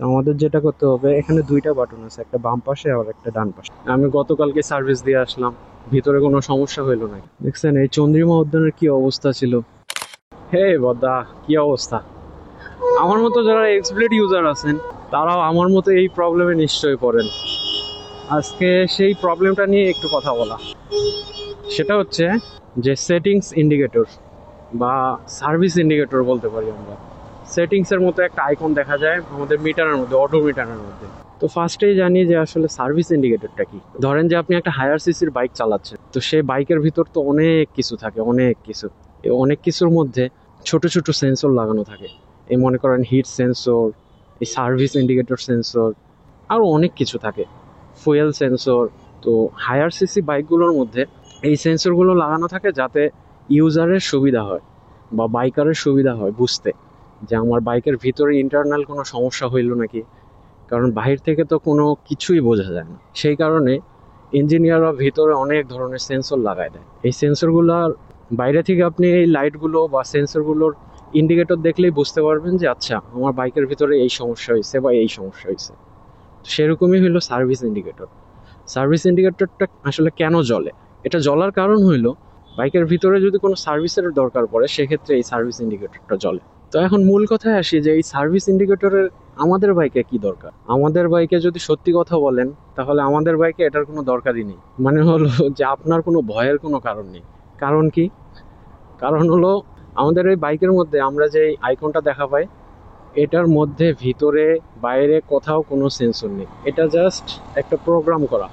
তো আমাদের যেটা করতে হবে, এখানে দুইটা বাটন আছে, একটা বাম পাশে আর একটা ডান পাশে। আমি গতকালকে সার্ভিস দিয়ে আসলাম, ভিতরে কোনো সমস্যা হইলো না। দেখছেন এই চন্দ্রিমা উদ্যানের কি অবস্থা ছিল। হে বদ্দা, কি অবস্থা। আমার মতো যারা এক্সপ্লেট ইউজার আছেন তারাও আমার মতো এই প্রবলেমে নিশ্চয়ই পড়েন। আজকে সেই প্রবলেমটা নিয়ে একটু কথা বলা। সেটা হচ্ছে যে সেটিংস ইন্ডিকেটর বা সার্ভিস ইন্ডিকেটর বলতে পারি আমরা। সেটিংসের মতো একটা আইকন দেখা যায় আমাদের মিটারের মধ্যে, অটো মিটারের মধ্যে। তো ফার্স্টেই জানি যে আসলে সার্ভিস ইন্ডিকেটরটা কি। ধরেন যে আপনি একটা হায়ার সিসির বাইক চালাচ্ছেন, তো সেই বাইকের ভিতর তো অনেক কিছু থাকে, অনেক কিছু। এই অনেক কিছুর মধ্যে ছোট ছোট সেন্সর লাগানো থাকে। এই মনে করেন হিট সেন্সর, এই সার্ভিস ইন্ডিকেটর সেন্সর, আরও অনেক কিছু থাকে, ফুয়েল সেন্সর। তো হায়ার সিসি বাইকগুলোর মধ্যে এই সেন্সরগুলো লাগানো থাকে যাতে ইউজারের সুবিধা হয় বা বাইকারের সুবিধা হয় বুঝতে যে আমার বাইকের ভিতরে ইন্টারনাল কোনো সমস্যা হইল নাকি। কারণ বাহির থেকে তো কোনো কিছুই বোঝা যায় না, সেই কারণে ইঞ্জিনিয়াররা ভিতরে অনেক ধরনের সেন্সর লাগায় দেয়। এই সেন্সরগুলোর বাইরে থেকে আপনি এই লাইটগুলো বা সেন্সরগুলোর ইন্ডিকেটর দেখলেই বুঝতে পারবেন যে আচ্ছা আমার বাইকের ভিতরে এই সমস্যা হয়েছে বা এই সমস্যা হয়েছে। সেরকমই হইলো সার্ভিস ইন্ডিকেটর। সার্ভিস ইন্ডিকেটরটা আসলে কেন জ্বলে? এটা জ্বলার কারণ হইলো বাইকের ভিতরে যদি কোনো সার্ভিসের দরকার পড়ে, সেক্ষেত্রে এই সার্ভিস ইন্ডিকেটরটা জ্বলে। তো এখন মূল কথায় আসি যে এই সার্ভিস ইন্ডিকেটরের আমাদের বাইকে কি দরকার। আমাদের বাইকে যদি সত্যি কথা বলেন তাহলে আমাদের বাইকে এটার কোনো দরকারই নেই। মানে হলো যে আপনার কোনো ভয়ের কোনো কারণ নেই। কারণ কি? কারণ হলো আমাদের এই বাইকের মধ্যে আমরা যে আইকনটা দেখা পাই, এটার মধ্যে ভিতরে বাইরে কোথাও কোনো সেন্সর নেই। এটা জাস্ট একটা প্রোগ্রাম করা।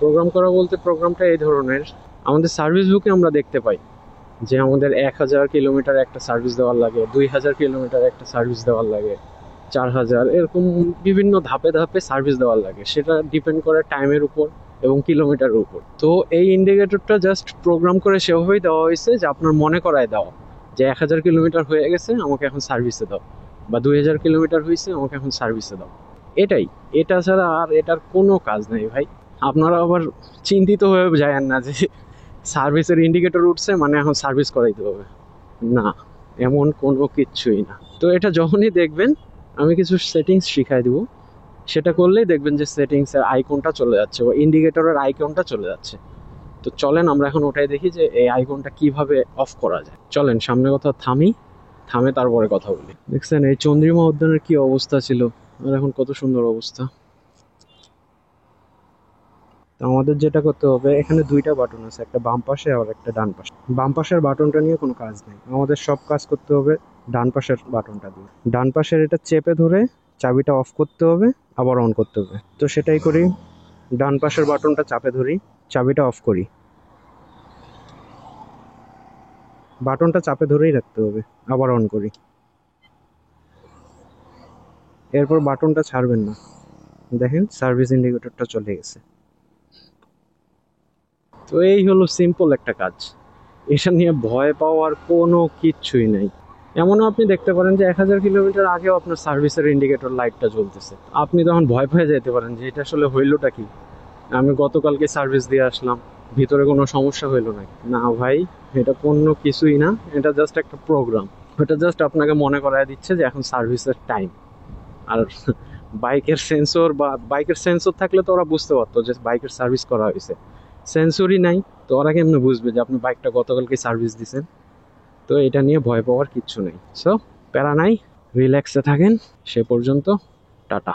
প্রোগ্রাম করা বলতে প্রোগ্রামটা এই ধরনের, আমাদের সার্ভিস বুকে আমরা দেখতে পাই যে আমাদের 1000 কিলোমিটার একটা সার্ভিস দেওয়ার লাগে, 2000 কিলোমিটার একটা সার্ভিস দেওয়ার লাগে, 4000, এরকম বিভিন্ন ধাপে ধাপে সার্ভিস দেওয়ার লাগে। সেটা ডিপেন্ড করে টাইমের উপর এবং কিলোমিটারের উপর। তো এই ইন্ডিকেটরটা জাস্ট প্রোগ্রাম করে সেভাবেই দেওয়া হয়েছে যে আপনার মনে করায় দেওয়া যে 1000 কিলোমিটার হয়ে গেছে, আমাকে এখন সার্ভিসে দাও, বা 2000 কিলোমিটার হয়েছে, আমাকে এখন সার্ভিসে দাও। এটাই, এটা ছাড়া আর এটার কোনো কাজ নেই ভাই। আপনারা আবার চিন্তিত হয়ে যায়েন না যে সার্ভিসের ইন্ডিকেটর উঠছে মানে এখন সার্ভিস করাইতে হবে। না, এমন কোনো কিচ্ছুই না। তো এটা যখনই দেখবেন আমি কিছু সেটিংস শিখাই দিব, সেটা করলেই দেখবেন যে সেটিংসের আইকনটা চলে যাচ্ছে বা ইন্ডিকেটরের আইকনটা চলে যাচ্ছে। তো চলেন আমরা এখন ওটাই দেখি যে এই আইকনটা কিভাবে অফ করা যায়। চলেন সামনে কথা থামি, থামে তারপরে কথা বলি। দেখছেন এই চন্দ্রিমা উদ্যানের কি অবস্থা ছিল, আর এখন কত সুন্দর অবস্থা। তো আমাদের যেটা করতে হবে, এখানে দুইটা বাটন আছে, একটা বাম পাশে আর একটা ডান পাশে। বাম পাশের বাটনটা নিয়ে কোনো কাজ নেই, আমাদের সব কাজ করতে হবে ডান পাশের বাটনটা দিয়ে। ডান পাশের এটা চেপে ধরে চাবিটা অফ করতে হবে, আবার অন করতে হবে। তো সেটাই করি, ডান পাশের বাটনটা চাপে ধরি, চাবিটা অফ করি। বাটনটা চাপে ধরেই রাখতে হবে, আবার অন করি। এরপর বাটনটা ছাড়বেন না, দেখেন সার্ভিস ইন্ডিকেটরটা চলে গেছে। তো এই হলো সিম্পল একটা কাজ, এটা নিয়ে ভয় পাওয়ার কোনো কিচ্ছুই নাই। এমনও আপনি দেখতে পারেন যে 1000 কিলোমিটার আগেও আপনার সার্ভিসের ইন্ডিকেটর লাইটটা জ্বলতেছে। আপনি তখন ভয় পেয়ে যেতে পারেন যে এটা আসলে হইলোটা কি, আমি গতকালকে সার্ভিস দিয়ে আসলাম, ভিতরে কোনো সমস্যা হইলো নাকি। না ভাই, এটা কোনো কিছুই না, এটা জাস্ট একটা প্রোগ্রাম। এটা জাস্ট আপনাকে মনে করায় দিচ্ছে যে এখন সার্ভিসের টাইম। আর বাইকের সেন্সর থাকলে তো ওরা বুঝতে পারতো যে বাইকের সার্ভিস করা হয়েছে। সেন্সরই নাই, তো ওরা কেমনে বুঝবে যে আপনি বাইকটা গতকালকে সার্ভিস দিছেন। তো এটা নিয়ে ভয় পাওয়ার কিচ্ছু নেই। সো প্যারা নাই, রিল্যাক্সে থাকেন। সে পর্যন্ত টাটা।